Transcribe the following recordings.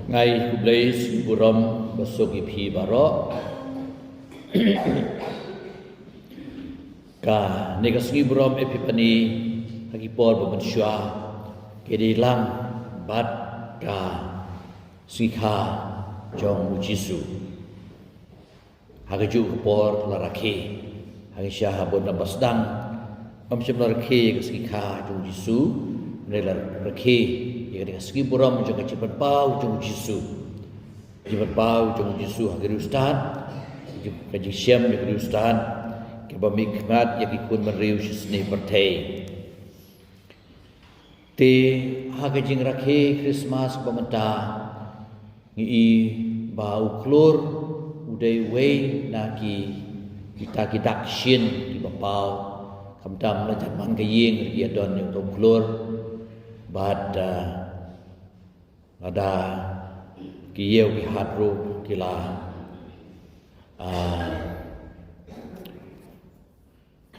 Ngai Kublais Buram Basuki Phi Baro Ka Negasngi Buram Epipani Hagipor Bamansya Kedilang Bat Ka Sikha Jong Ujisu Hagaju Kapor Larake Hagisya Habon Nabasdang Amsyam Larake Sikha Jong Ujisu Menelar Rake Ia segi buram jangan cepat bau jangan jisu, cepat bau jangan jisu hagiri ustad, kaji siam hagiri ustad, kebamikmat yang ikut meriu seni partai. Te hagajing rakhe Christmas pementa, ngi bau klor udai wei naki kita shin di bapau, kamdam lanjut mangkaying ia don yang tom klor, bad ada kiyau ki hadro kila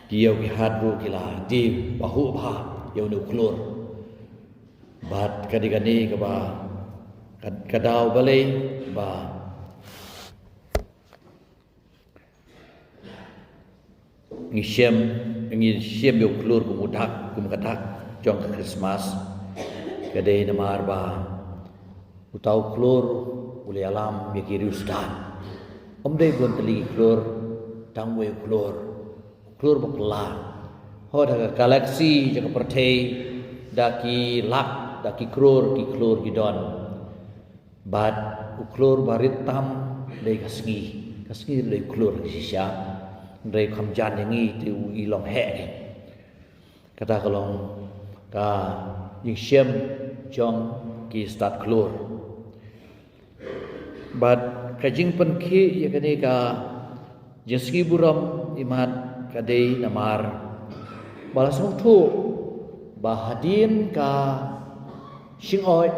kiyau ki hadro kila di bahu bah yau nu klor bat kadi-kadi ke ba kadau balai ba ngisiem yau klor kumudak jong ke Christmas kadai namar ba utau klor ule alam yakiri ustad omdai belum teli klor tangwe klor bakla hoda galaksi jaga pertai daki lak daki klor gidon bad klor baritam dei kasngi dei klor sisya dei kamjan yangi tu ilong he kata kalong ka yingsiam jong ki start klor but kajing penki ya kani ka jeski buram imat kadai namar balasung tu bahadin ka singoi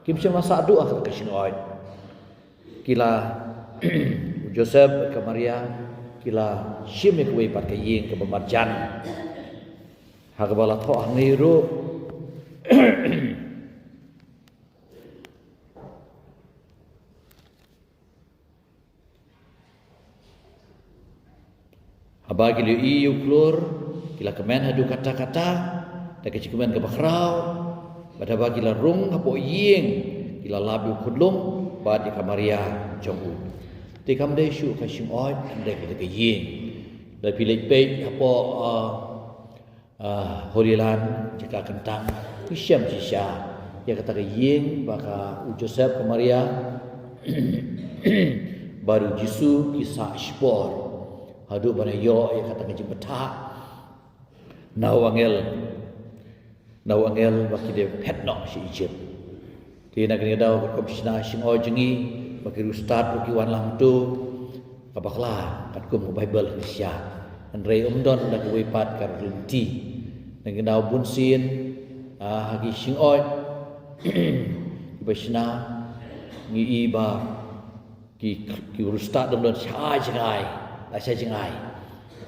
kim sing masa doa ka singoi kila Joseph ke Maria kila shimik we pat ka ying ke bemarjan hakabala tho angiru Abagi liu iu klor kila kemen hadu kata-kata da kecikumen ke bakrau pada bagi la rung hapo ying kila labu kudlung bad ka Maria jongu te kam dei shu ka shim oi dei ke ying da pilih pe hapo horilan jika kentang isyam sisya ya kata ke ying baka Joseph ke Maria baru jisu kisah spor hadu bana yo ya kata ngaji beta nawangel baki de petno si Egypt ti nak ni daw komsina sing ojengi baki ustad baki wan lang tu kabakla kat kum Bible Indonesia andre umdon dak wipat kar rinti nak daw bunsin hagi sing oj ibasna ngi iba ki ustad dom cha jangai Asya jengai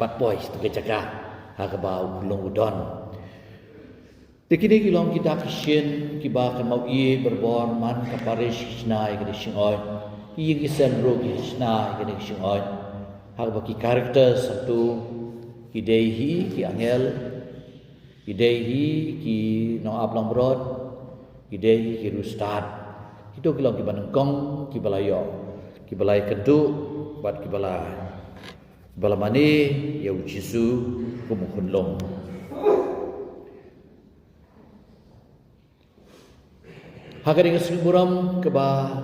4 boys tu kejaga hakabau kulung udon tikini kilong kita kisien kiba kan mau i berbor man kaparish snai gede singoi i gisen ro snai gede singoi hakabaki karakter satu idehi ki angel idehi ki no ablang brod idehi ki rustad itu kilong kiba nengkong kibalayo kibalai kedu buat kibala balamani ya ujisu kumukhun long hagari ngasri buram keba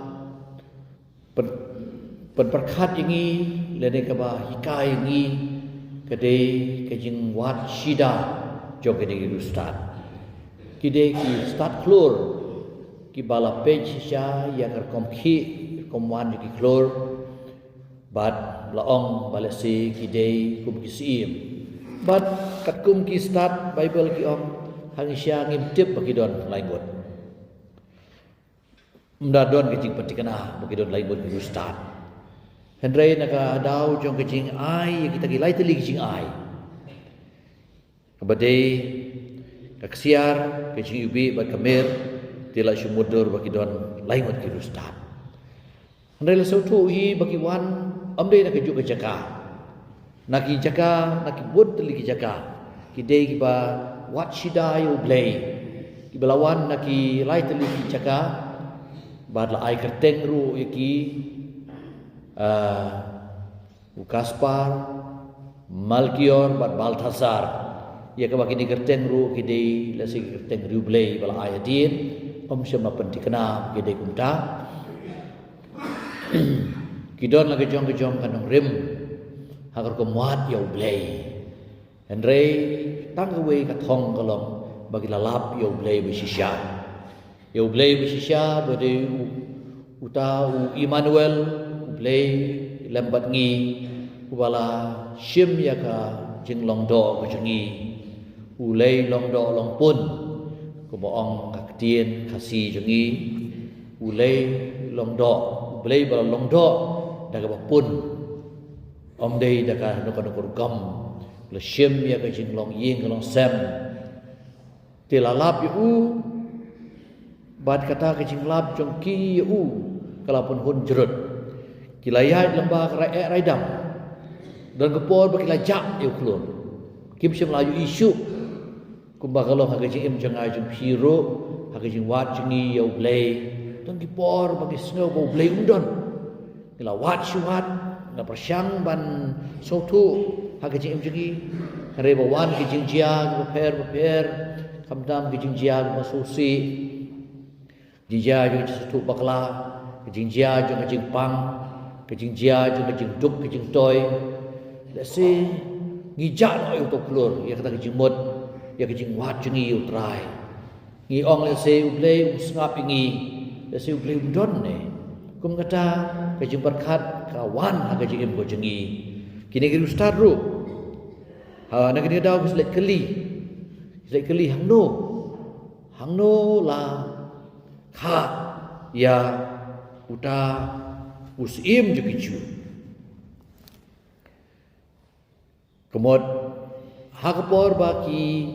perkat ini lene keba hikai ini kede kejing wat shida jog kede ustad kide ki start klor ki bala page sya ya kar komki komwan ki klor bad laong balasi kidei kum kisim bad kat kum ki start Bible ki om hangisya ngimtip bagi don lain bot mdadon kecing petikana bagi don lain bot ki start hendrai naka dau jong kecing ai kita ki lai teli kecing ai kabadai kaksiar kecing ubi bad kamir tila syumudur bagi don laingot kirustat. Andai sautu hi bagi wan amdei nak juga jaka. Naki jaka, naki bud teli jaka. Kidei kiba wat shidai ublei. Kibalawan naki lai teli jaka. Badla ai kerteng ru yaki Kaspar Malkior bad Balthasar ia ka bagi ni kerteng ru kidei lasi kerteng rublei bala ayatin om syama pentikna kidei kumta kidon lagi jong kanong rim hagar ko muat ya ublei Henry tangwe ka thong kalong bagi lalap ya ublei bisisya ya ublei bisisya bade utau Emmanuel ublei lembat ngi ubala shim ya ka jing long do ko jangi ulei long do long pun ko boong ka tien khasi jangi ulei long do ulei bala long do daga ba pun om dei daga no ko gam le shim ya ka jing long ying long sem tilalap yu bad kata ka jing lap jong ki yu kalapun hun jerut kilayat lembah raidam dan kepor bagi lajak eu klon kim syam laju isu kumba kalau hagaji im jangai jung piro hagaji wat jengi eu blei dan kepor bagi snow bo blei undon kila wat syuat na persyang ban sotu hagaji im jengi hare bawan ki jingjia beper kamdam ki jingjia masusi jingjia jung satu bakla jingjia jung jingpang kejingjia jung kejingduk kejingtoy lesi ngijak no eu to klur ya kata kejingmut ya kejingwat jengi eu trai ngi ong lesi ublei usngap ngi lesi ublei undon ne kum kata kejing berkat kawan ha kejing go jengi kini ki ustad ru ha nak ni daw selek keli hangno la kha ya uta usim jukicu kemod hakpor bagi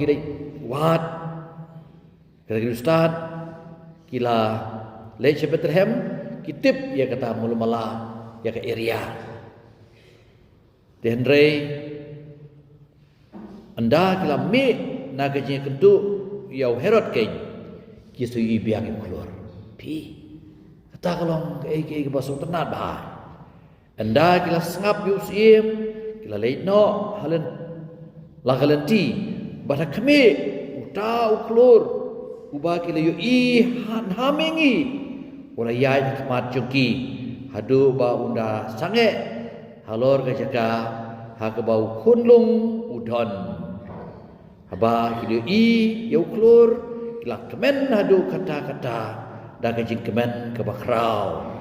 dai wat kira ustad kila lece Bethlehem kitip ya kata mulumala ya ke area denre anda kila me nagaje kentu yau Herod ke kisu ibiang keluar pi kata kalong ke basung tenat bah anda kila sengap yusim kila leitno halen lagalenti bada kami uta uklur uba kila yu han hamengi wala yai kemat joki hadu ba unda sange halor ke jaga ha ke bau kunlung udon haba kila yu uklur kila kemen hadu kata-kata da ke jing kemen ke bakrau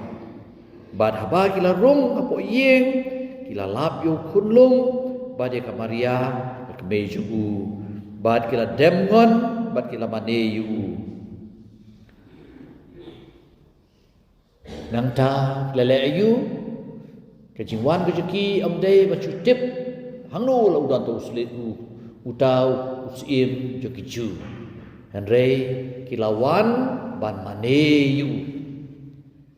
bad haba kila rung apo yeng kila lap yu kunlung bad ka Maria ke meju bad kila demngon bad kila maneyu nangta lele ayu ke jingwan ke jeki amdei ba cutip hangno la udan to usliu utau usim jeki ju Henry kilawan ban maneyu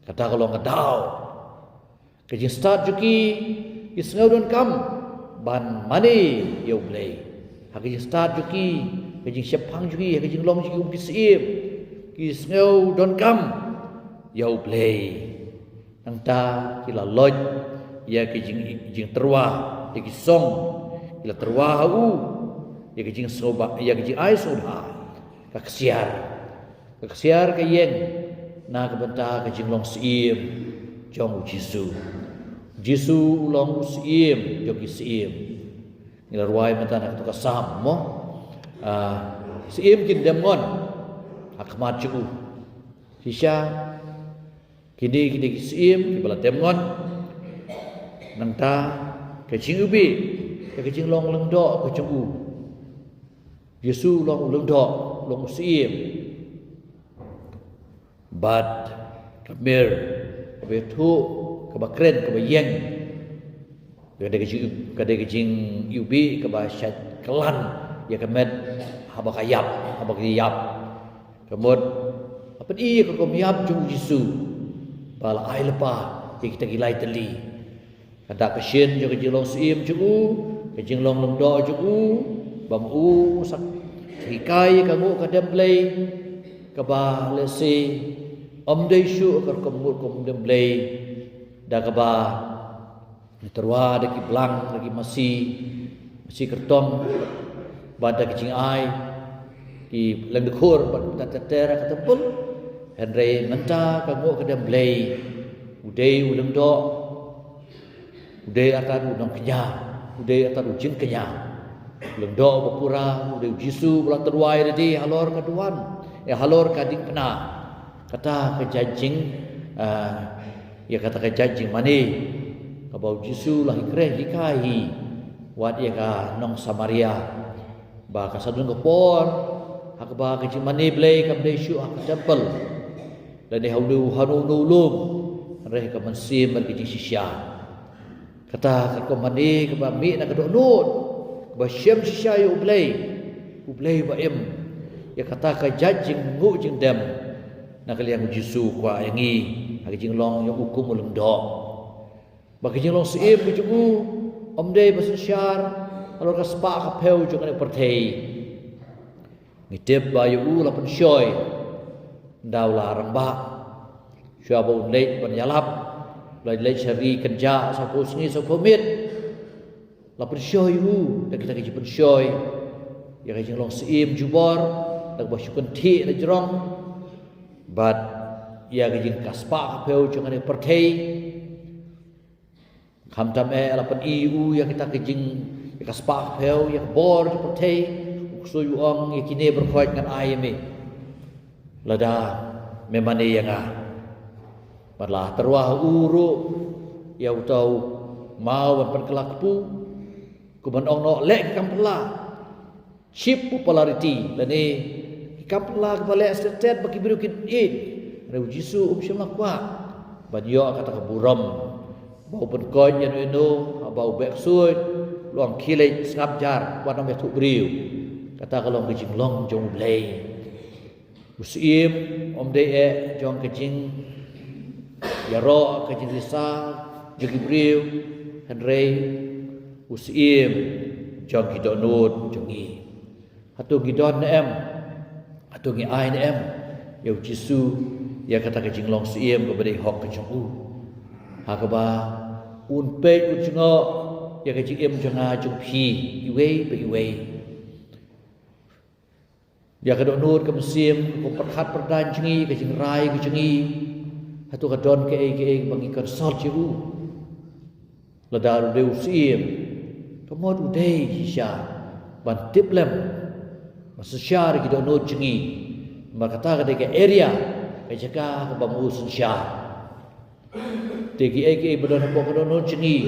kata kalau ngedau kejing start juki isngau don kam ban mane yo blei hagi start juki kejing sepang juki kejing long juki ubisim kisngau don kam yo blei nangta kila loj ya kejing terwa ya kisong kila terwa u ya kejing soba ya kejing ai soba kaksiar ke yen na kebenta ke jinglong sim jong Jisu ulong sim jogi sim ngila ruai mata nak to kasam mo sim kin demon akmat ju sisha kini sim kibala demon nangta ke jingubi ke jinglong lengdo ke jungu Yesu long lengdo long sim bad kamir betu kebakren kebayeng kade kejing yubi kebasyat kelan ya kemet habakayap Kemudian apa ia kau miap jung Yesu bala ai lepa kita gilai teli kata kesien jo kejing long sim ju kejing long long do ju bam u sak hikai kamu kadam play kaba lesi om dei shu kar komur kom dem play da kaba terwa de ki blang lagi masih kertong bada kejing ai di lendekur bad tatera katempul Henry menta kamu kadam play udai udang do udai akan udang kenya udai akan ujin kenya udang do berpura udai Yesu bulan terwai tadi halor kaduan halor kading pena kata kejajing ya kata kejajing mani kabau Yesu lah ikreh hikai wat ya ka nong Samaria ba kasadun kepor hakba kejing mani blay kam dei syu ak tempel dan dia hulu nulung reh ka mensim bagi sisya kata ka mani ka mi na kadok nut ba syam sisya yu ublay ba em ya kata ka jajing ngu jing dem na kalian Yesu kwa yangi ag jing long yang hukum ulung do bagi jing long sim bu om dei basyar alor ka spa ka peu jung ne perthei ngitip ba yu la pen syoy đào là răng bạc cho bộ lệ bằng nhà lắp lại lệ sari kerja sau phố sungai sau phố miết là pensoi dan kita kerja pensoi ya kerja long seim jubor dan basukan ti dan jerong but ya kerja kaspa kapeu jangan perthei hamtam la pen iu ya kita kerja kaspa kapeu ya bor perthei uksu yuang ya kini berkait dengan ayam lada memani yang padlah terwah uru ya utau mau berkelak pu kuban ong lek kampla chip popularity lani kampla kepala estet bagi birukin in reu Yesu syamla kwa banyo kata keburam bau penkoy yen eno bau bek suit luang kilej ngap jar wan mek tu briu kata kalau kejing long jong blay Usim om dei jong kejing yaro kejing risa jogi briu Henry usim jong kidonut jongi hatu gidon em hatu ngi ai em ya Yesu ya kata kejing long sim ko beri hok kejing hakaba un pe ujngo ya kejing em jonga jong pi iwei ya kadok nur ke musim ko perhat perdan jengi ke jeng rai ke jengi hatu kadon ke bagi konsol jiru ladar de usim kemod udai sya ban tiplem masyar ke nur jengi makata ke area ke jaga ke bambu sya tegi bedon ko nur jengi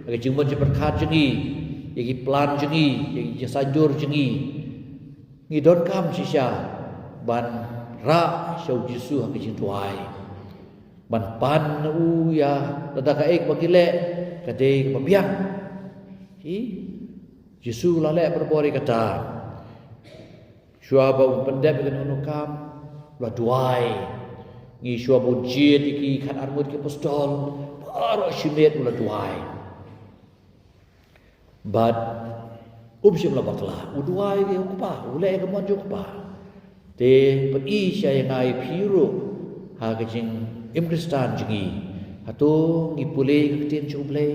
ke jengmon je perhat jengi yagi plan jengi yagi sanjur jengi ngidon kam sisya ban ra syau Yesu hak jing tuai ban pan u ya tada ka ek bagile kade pabiang hi Yesu lale berbori kata syuaba pendep dengan kam la tuai ngi syuaba jid iki kan armut ke apostol aro shimet la tuai but Ubsim la bakla uduai ke ukpa ulai ke mon jukpa te pi syai ngai piru ha ke jing imkristan jingi hatu ngi pule ke tin chuble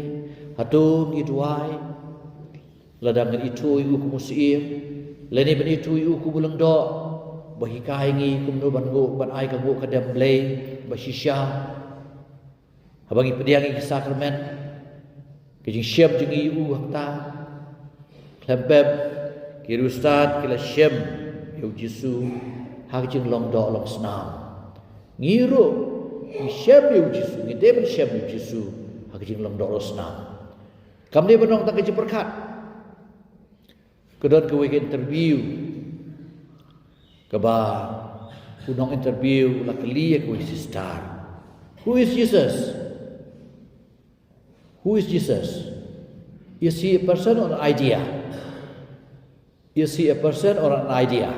hatu ngi duai ladang itu iu ku musim leni ben itu iu ku bulang do bahi kai ngi kum no ban go ban ai ka go ka dem ble ba shisha habangi pediang ngi sakramen ke jing syab jingi iu hakta Lembab kira ustad kila syam ya Yesu hak jing long do long senam ngiro ni syam ya Yesu ni dem syam ya Yesu hak jing long do long senam kam dia benong tak ke perkat kedot ke interview ke ba unong interview la kelia ke star who is Jesus is he a person or an idea Is he a person or an idea?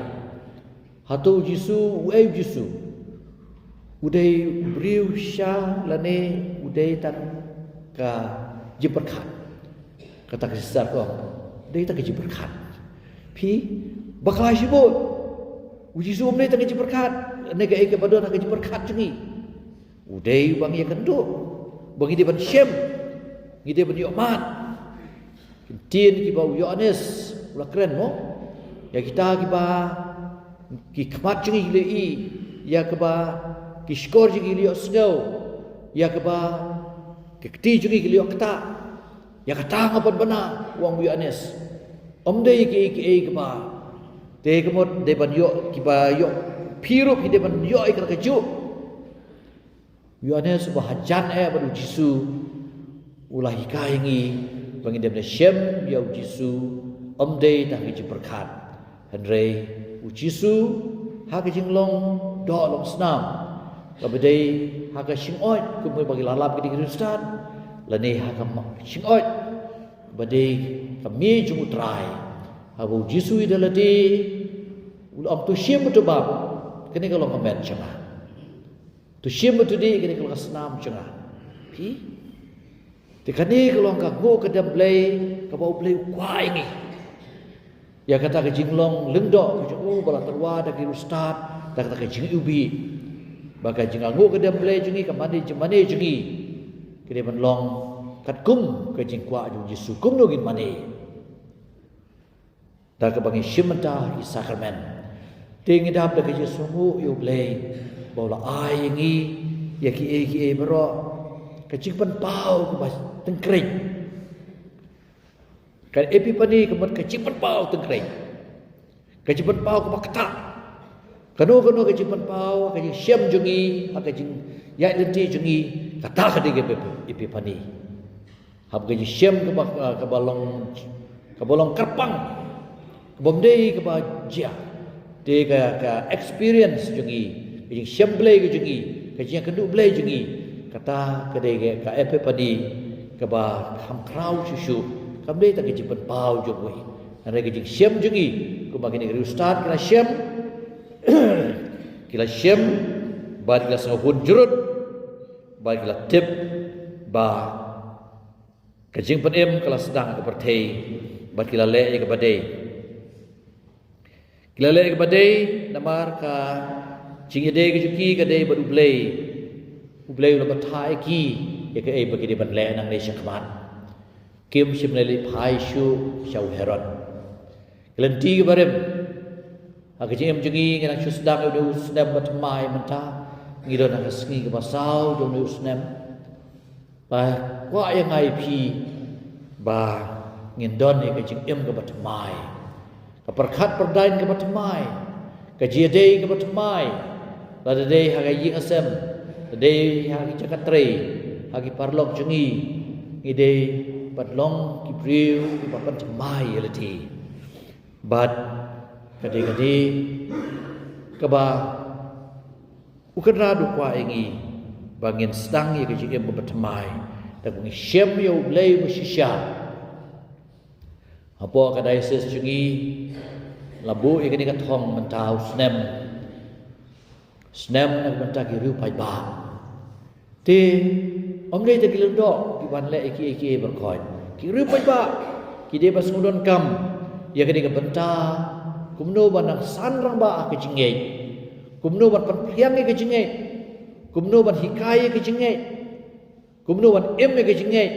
hatu Jisu uai Jisu udai beriu sya lane udai tan ka jiberkat kata kisah ko udai tan ka jiberkat pi baklai sibut Jisu umne tan ka jiberkat nega ke padon tan ka jiberkat jengi udai bang ya kendo bang di ban syem ngide ban yomat tin ki bau Yohanes ulah keren mo ya kita ki ba ki khamat jengi le i ya ke ba ki skor jengi le snow ya ke ba ki kti jengi le kta ya kata ngapan bana wang Yohanes omde ki ke ba te kemot de ban yo ki ba yo pirup ki de ban yo ikar keju Yohanes bahajan badu Jisu ulah hikaingi bangin dem syem ya Jisu omde dah ki berkat henre Jisu ha ki jinglong do long snam kabedai ha ka singoi kumui bagi lalap ki di Kristan lani ha ka singoi badai kami jumutrai ha bu Jisu idalati ulam tu syem tu bab kini kalau komen cengah tu syem tu di kini kalau snam cengah pi tekani kalau ka go ka dam play ka bau play kuai ni ya kata ke jinglong lendok ke bala terwa da ki ustad da kata ke jing ubi baka jing angu ke dam play jengi ka mani jengi kini menlong kat kum ke jing kwa ju Yesus kum no gin mani da ka bangi shimenta ki sakramen ting dap da ke Yesus mu yo play bola ai ngi ya ki e bro ke jing pen pau ke tengkring kan epipani kemat kecipan pau tengkring kecipan pau ke bakta kanu kecipan pau ke syam jungi ke jing ya lenti jungi kata ke dige epipani hab ke syam ke balong kerpang ke bomdei ke bajia de ke experience jungi ke jing syam blai ke jungi ke jing kendu blai jungi kata ke dige ke epipani ke ba kham krau susu kamdei tak kejipan pau jogoi ane kejing syam jungi ku bagi negeri ustad kila syam bad kila sahun jurut bad kila tip ba kejing penem kila sedang ke pertei bad kila le ke badai namar ka jingide ke juki ke dei badu blei ulah batai ki ya ke bagi di ban le nang le syakman kim shimneli phai shu shau heron kelenti ke barem akajem jungi ngana chusdam udah usnam batmai menta ngidon nak sengi ke pasau jom usnam ba kwa yang ai pi ba ngindon ke jing em ke batmai ke perkhat perdain ke batmai ke jiadei ke batmai lada dei hagai ying asem dei hagi cakatre hagi parlok jungi ngidei padlong ki priu ki papan temai yelati bad kade kaba ukadra du kwa ingi bangin stang ye ki em batemai ta bungi syem yo blai musisha apa kadai ses jungi labu ikani ka thong mentau snem nak menta ki riu pai ba te omle te kilon do ki ban le iki berkoi ki riu pai ba ki de pas ngudon kam ya kini ka benta kumno ban san rang ba ke jingai kumno ban perhiang ke jingai kumno ban hikai ke jingai kumno ban em ke jingai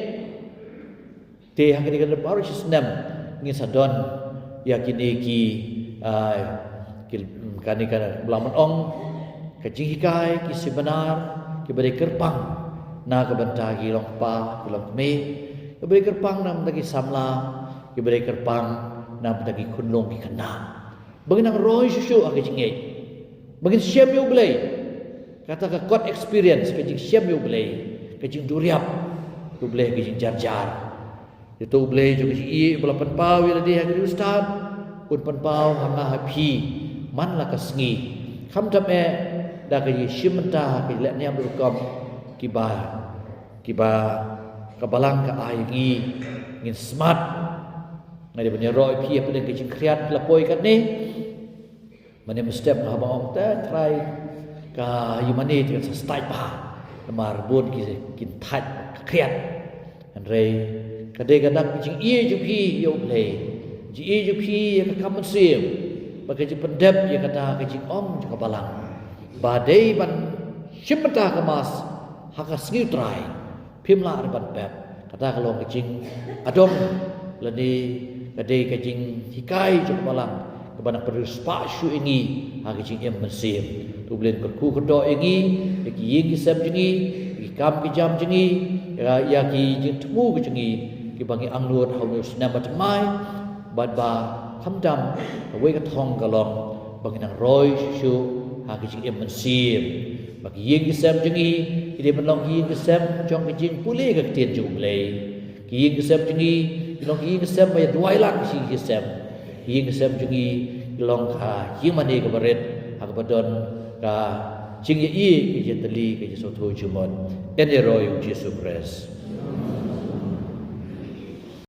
te hang kini ka baru snem ngin sadon ya kini ki kani kana belaman ong ke jinghikai ki sebenar ki beri kerpang na ke benta ki long pa ki long me ki beri kerpang nam tagi samla ki beri kerpang nam tagi kunlong ki kena bagi nang roy susu ake jingai bagi syam yo blai kata ka kot experience ke jing syam yo blai ke jing duriap yo blai ke jing jar itu blai jo ke i belapan pau ya di hari ustad pun panpau hanga happy man la kasngi kham tame da ke shimta ke le ne am kom kiba kabalang ka ai ngi ngin smart ngai de roy pi pe ke jing kriat la poi kat ni Mani mesti habang ta try ka yumani ti sa style pa mar bun kin thai kriat an re kade gadak jing ie ju phi yo play ji ie ju phi ka kam sim ba ka ji pendep ya kata ka jing om ka balang ba dei ban shimta ka mas haka skill try phimla ar ban pep kata ka long ka jing adom lani kade ka jing hikai ju balang kebanak berspa syu ingi hagi jing em mesim tu blen ku kedo ingi ki ying ki sep jingi ki kam ki jam jingi ya ki jing tmu ki jingi ki bangi anglut haus namat mai bad ba khamdam we ka thong ka long bangi nang roi syu hagi jing em mesim bagi ying ki sep jingi ki de long ying ki sep jong ki jing pule ka tien ju ble ki ying ki sep jingi ki long ying ki sep ba duai lak si ki sep ying sem jungi long kha ying mani ka baret hak badon ka jing ye i ke jetali ke so tho jumon ene roy Jesus Christ